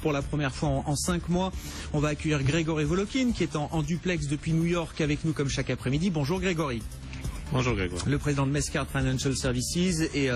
Pour la première fois en 5 mois, on va accueillir Grégory Volokin qui est en duplex depuis New York avec nous comme chaque après-midi. Bonjour Grégory. Bonjour Grégory. Le président de Mescard Financial Services et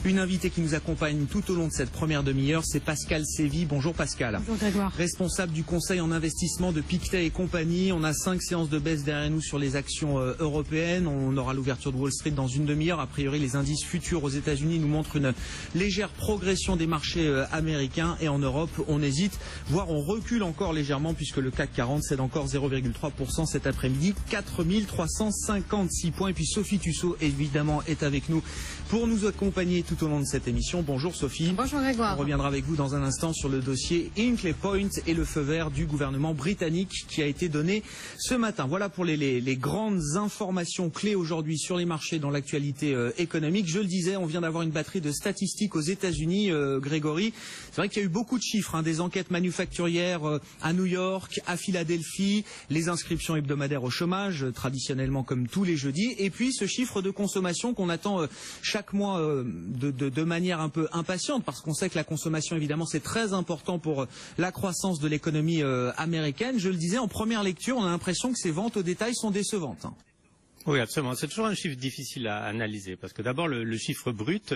une invitée qui nous accompagne tout au long de cette première demi-heure, c'est Pascal Sévy. Bonjour Pascal. Bonjour Grégoire. Responsable du conseil en investissement de Pictet et compagnie. On a 5 séances de baisse derrière nous sur les actions européennes. On aura l'ouverture de Wall Street dans une demi-heure. A priori, les indices futurs aux États-Unis nous montrent une légère progression des marchés américains et en Europe, on hésite, voire on recule encore légèrement puisque le CAC 40 cède encore 0,3% cet après-midi, 4356 points. Et puis Sophie Tussaud, évidemment, est avec nous pour nous accompagner tout au long de cette émission. Bonjour Sophie. Bonjour Grégoire. On reviendra avec vous dans un instant sur le dossier Hinkley Point et le feu vert du gouvernement britannique qui a été donné ce matin. Voilà pour les grandes informations clés aujourd'hui sur les marchés dans l'actualité économique. Je le disais, on vient d'avoir une batterie de statistiques aux États-Unis, Grégory. C'est vrai qu'il y a eu beaucoup de chiffres, des enquêtes manufacturières à New York, à Philadelphie, les inscriptions hebdomadaires au chômage, traditionnellement comme tous les jeudis, et puis ce chiffre de consommation qu'on attend chaque mois de manière un peu impatiente, parce qu'on sait que la consommation, évidemment, c'est très important pour la croissance de l'économie américaine. Je le disais, en première lecture, on a l'impression que ces ventes au détail sont décevantes. Oui, absolument. C'est toujours un chiffre difficile à analyser, parce que d'abord, le chiffre brut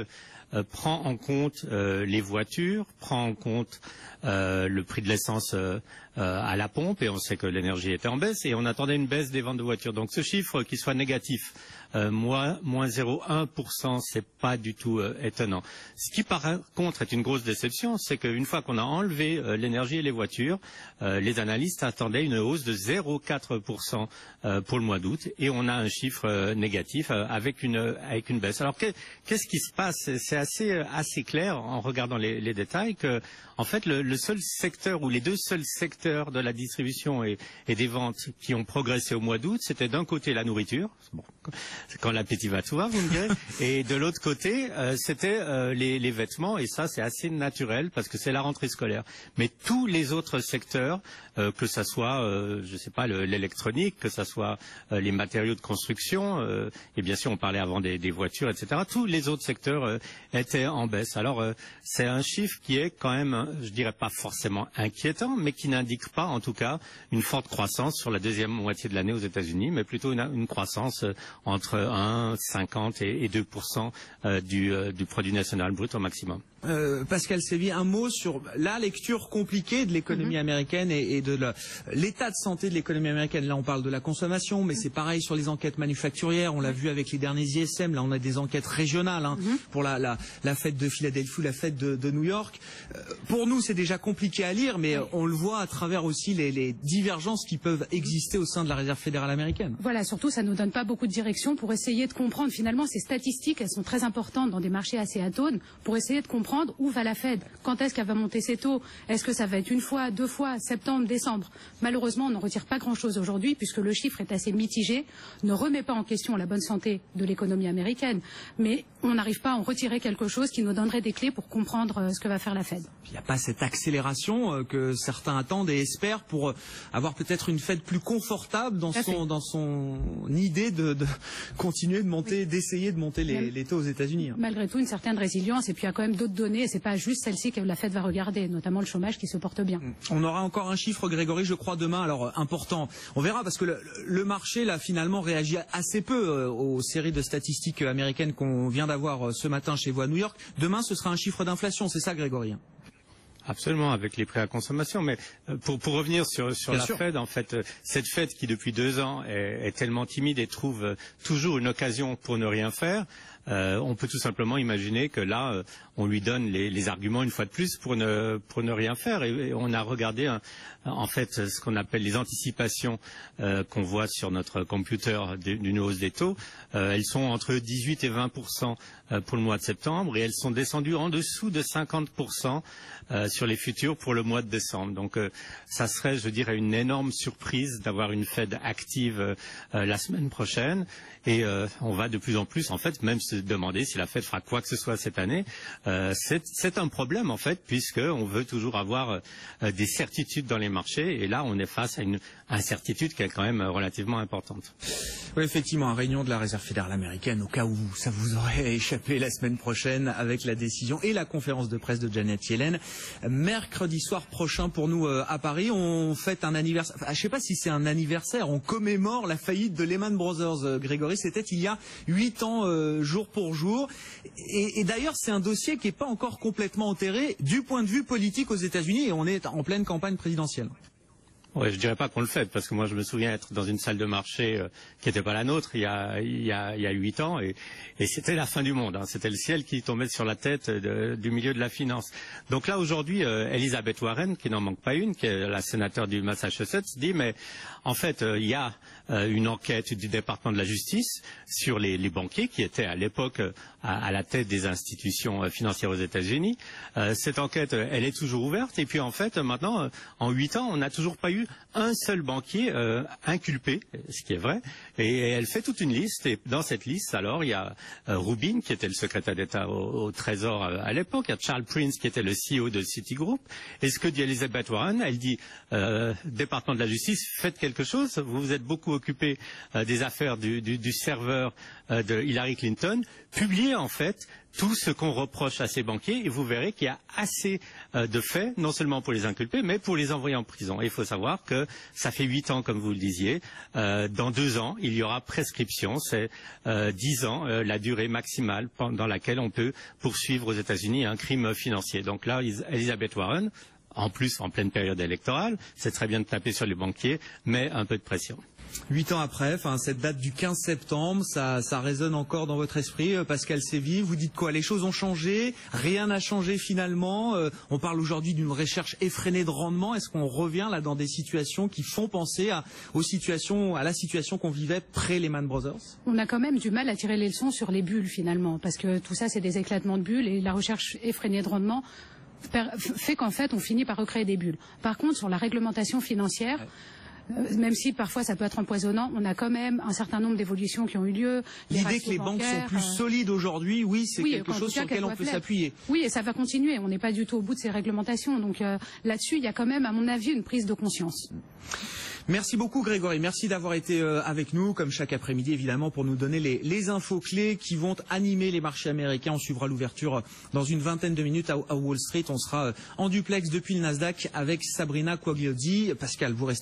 prend en compte les voitures, prend en compte le prix de l'essence à la pompe, et on sait que l'énergie était en baisse, et on attendait une baisse des ventes de voitures. Donc ce chiffre qui soit négatif, moins 0,1%, c'est pas du tout étonnant. Ce qui par contre est une grosse déception, c'est qu'une fois qu'on a enlevé l'énergie et les voitures, les analystes attendaient une hausse de 0,4% pour le mois d'août, et on a un chiffre négatif avec une baisse. Alors qu'est-ce qui se passe? C'est assez clair en regardant les détails que en fait le seul secteur ou les deux seuls secteurs de la distribution et des ventes qui ont progressé au mois d'août, c'était d'un côté la nourriture, bon, quand l'appétit va tout voir, vous me direz, et de l'autre côté c'était les vêtements, et ça c'est assez naturel parce que c'est la rentrée scolaire. Mais tous les autres secteurs, que ça soit je sais pas l'électronique, que ça soit les matériaux de construction, et bien sûr on parlait avant des voitures, etc. Tous les autres secteurs étaient en baisse. Alors c'est un chiffre qui est quand même, je dirais pas forcément inquiétant, mais qui n'indique pas en tout cas une forte croissance sur la deuxième moitié de l'année aux États-Unis, mais plutôt une croissance entre 1,50 et 2% du produit national brut au maximum. Pascal Sévy, un mot sur la lecture compliquée de l'économie américaine et de l'état de santé de l'économie américaine. Là, on parle de la consommation, mais c'est pareil sur les enquêtes manufacturières. On l'a vu avec les derniers ISM. Là, on a des enquêtes régionales pour la fête de Philadelphie, la fête de New York. Pour nous, c'est déjà compliqué à lire, mais on le voit à travers aussi les divergences qui peuvent exister au sein de la Réserve fédérale américaine. Voilà, surtout, ça ne nous donne pas beaucoup de direction pour essayer de comprendre. Finalement, ces statistiques, elles sont très importantes dans des marchés assez atones pour essayer de comprendre où va la Fed, quand est-ce qu'elle va monter ses taux, est-ce que ça va être une fois, 2 fois, septembre, décembre. Malheureusement, on n'en retire pas grand-chose aujourd'hui puisque le chiffre est assez mitigé, ne remet pas en question la bonne santé de l'économie américaine, mais on n'arrive pas à en retirer quelque chose qui nous donnerait des clés pour comprendre ce que va faire la Fed. Il n'y a pas cette accélération que certains attendent et espèrent pour avoir peut-être une Fed plus confortable dans son idée de continuer de monter, d'essayer de monter les taux aux États-Unis. Malgré tout, une certaine résilience, et puis il y a quand même d'autres données, et c'est pas juste celle-ci que la Fed va regarder, notamment le chômage qui se porte bien. On aura encore un chiffre, Grégory, je crois, demain, alors important. On verra, parce que le marché, là, finalement, réagit assez peu aux séries de statistiques américaines qu'on vient d'avoir ce matin chez vous à New York. Demain, ce sera un chiffre d'inflation, c'est ça, Grégory? Absolument, avec les prix à consommation. Mais pour revenir sur la Fed, en fait, cette Fed qui depuis 2 ans est tellement timide et trouve toujours une occasion pour ne rien faire, on peut tout simplement imaginer que là, on lui donne les arguments une fois de plus pour ne rien faire. Et on a regardé en fait ce qu'on appelle les anticipations qu'on voit sur notre computer d'une hausse des taux. Elles sont entre 18 et 20% pour le mois de septembre, et elles sont descendues en dessous de 50% sur les futurs pour le mois de décembre. Donc ça serait, je dirais, une énorme surprise d'avoir une Fed active la semaine prochaine, et on va de plus en plus en fait même se se demander si la Fed fera quoi que ce soit cette année. C'est un problème en fait, puisqu'on veut toujours avoir des certitudes dans les marchés, et là on est face à une incertitude qui est quand même relativement importante. Oui, effectivement, réunion de la Réserve fédérale américaine, au cas où ça vous aurait échappé la semaine prochaine, avec la décision et la conférence de presse de Janet Yellen. Mercredi soir prochain pour nous à Paris, on fête un anniversaire. Je ne sais pas si c'est un anniversaire, on commémore la faillite de Lehman Brothers, Grégory. C'était il y a 8 ans, jour pour jour. Et d'ailleurs, c'est un dossier qui n'est pas encore complètement enterré du point de vue politique aux États-Unis, et on est en pleine campagne présidentielle. Ouais, je dirais pas qu'on le fait, parce que moi je me souviens être dans une salle de marché qui n'était pas la nôtre il y a 8 ans, et c'était la fin du monde, hein. C'était le ciel qui tombait sur la tête du milieu de la finance. Donc là aujourd'hui, Elizabeth Warren, qui n'en manque pas une, qui est la sénateur du Massachusetts, dit mais en fait il y a une enquête du département de la justice sur les banquiers qui étaient à l'époque à la tête des institutions financières aux États-Unis. Cette enquête, elle est toujours ouverte, et puis en fait maintenant, en 8 ans, on n'a toujours pas eu un seul banquier inculpé, ce qui est vrai, et elle fait toute une liste, et dans cette liste, alors, il y a Rubin, qui était le secrétaire d'État au Trésor à l'époque, il y a Charles Prince, qui était le CEO de Citigroup, et ce que dit Elizabeth Warren, elle dit, département de la justice, faites quelque chose, vous vous êtes beaucoup occupé des affaires du serveur de Hillary Clinton, publiez en fait tout ce qu'on reproche à ces banquiers, et vous verrez qu'il y a assez de faits, non seulement pour les inculper, mais pour les envoyer en prison. Et il faut savoir que ça fait 8 ans, comme vous le disiez. Dans 2 ans, il y aura prescription. C'est 10 ans, la durée maximale pendant laquelle on peut poursuivre aux États-Unis un crime financier. Donc là, Elizabeth Warren, en plus en pleine période électorale, c'est très bien de taper sur les banquiers, mais un peu de pression. 8 ans après, cette date du 15 septembre, ça résonne encore dans votre esprit, Pascal Sévy. Vous dites quoi? Les choses ont changé, rien n'a changé finalement. On parle aujourd'hui d'une recherche effrénée de rendement. Est-ce qu'on revient là dans des situations qui font penser à la situation qu'on vivait pré-Lehman Brothers? On a quand même du mal à tirer les leçons sur les bulles finalement, parce que tout ça c'est des éclatements de bulles, et la recherche effrénée de rendement fait qu'en fait on finit par recréer des bulles. Par contre, sur la réglementation financière, même si parfois ça peut être empoisonnant, on a quand même un certain nombre d'évolutions qui ont eu lieu. L'idée que les banques sont plus solides aujourd'hui, oui, c'est quelque chose sur lequel on peut s'appuyer. Oui, et ça va continuer. On n'est pas du tout au bout de ces réglementations. Donc là-dessus, il y a quand même, à mon avis, une prise de conscience. Merci beaucoup Grégory, merci d'avoir été avec nous, comme chaque après-midi évidemment, pour nous donner les infos clés qui vont animer les marchés américains. On suivra l'ouverture dans une vingtaine de minutes à Wall Street. On sera en duplex depuis le Nasdaq avec Sabrina Quagliozzi. Pascal, vous restez